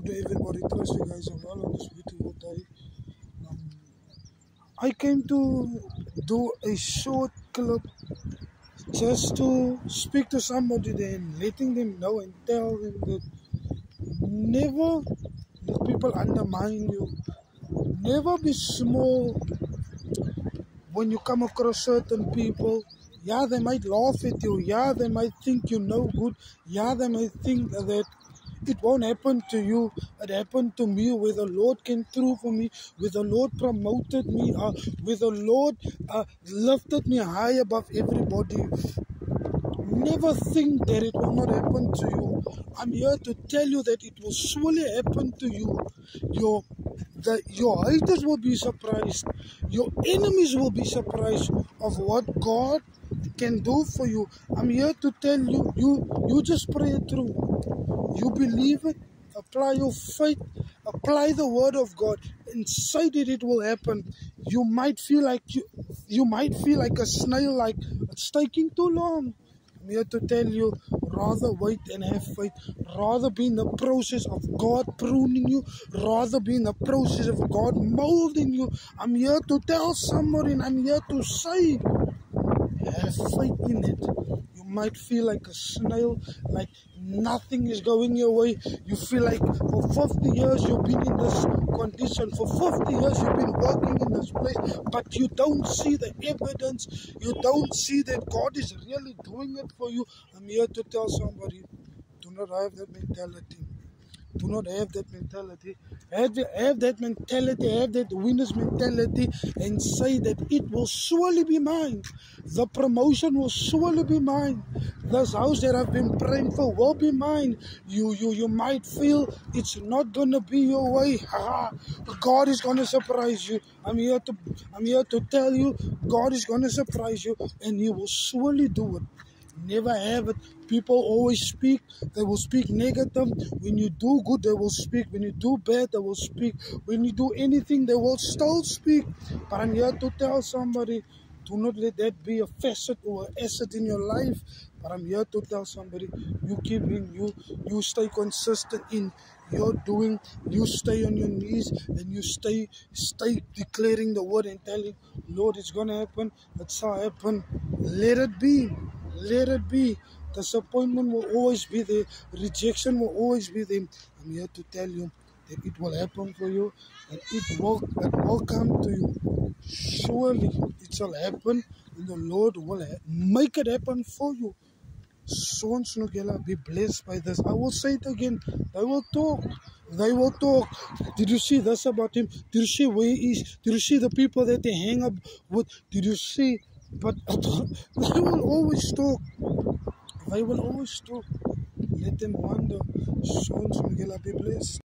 to everybody. Trust you guys are well on this beautiful day. I came to do a short clip just to speak to somebody there and letting them know and tell them that never let people undermine you. Never be small when you come across certain people. Yeah, they might laugh at you. Yeah, they might think you know good. Yeah, they might think that it won't happen to you. It happened to me where the Lord came through for me, where the Lord promoted me, where the Lord lifted me high above everybody. Never think that it will not happen to you. I'm here to tell you that it will surely happen to you. Your haters will be surprised. Your enemies will be surprised of what God can do for you. I'm here to tell you, you just pray it through. You believe it, apply your faith, apply the word of God, and say that it will happen. You might feel like you might feel like a snail, like it's taking too long. I'm here to tell you, rather wait and have faith. Rather be in the process of God pruning you. Rather be in the process of God molding you. I'm here to tell somebody, and I'm here to say, have faith in it. You might feel like a snail, like nothing is going your way. You feel like for 50 years you've been in this condition. For 50 years you've been working in this place, but you don't see the evidence. You don't see that God is really doing it for you. I'm here to tell somebody, do not have that mentality. Do not have that mentality. Have that mentality, have that winner's mentality, and say that it will surely be mine. The promotion will surely be mine. This house that I've been praying for will be mine. You might feel it's not gonna be your way. God is gonna surprise you. I'm here to tell you, God is gonna surprise you, and He will surely do it. Never have it. People always speak. They will speak negative. When you do good, they will speak. When you do bad, they will speak. When you do anything, they will still speak. But I'm here to tell somebody, do not let that be a facet or an asset in your life. But I'm here to tell somebody, you stay consistent in your doing. You stay on your knees and you stay declaring the word and telling, Lord, it's gonna happen. It shall happen. Let it be. Let it be. Disappointment will always be there. Rejection will always be there. I'm here to tell you that it will happen for you, and it will come to you. Surely it shall happen, and the Lord will make it happen for you. Sons Nogela, be blessed by this. I will say it again. They will talk. They will talk. Did you see this about him? Did you see where he is? Did you see the people that they hang up with? Did you see? But they will always talk. They will always talk. Let them wonder. Sons Nogela, be blessed.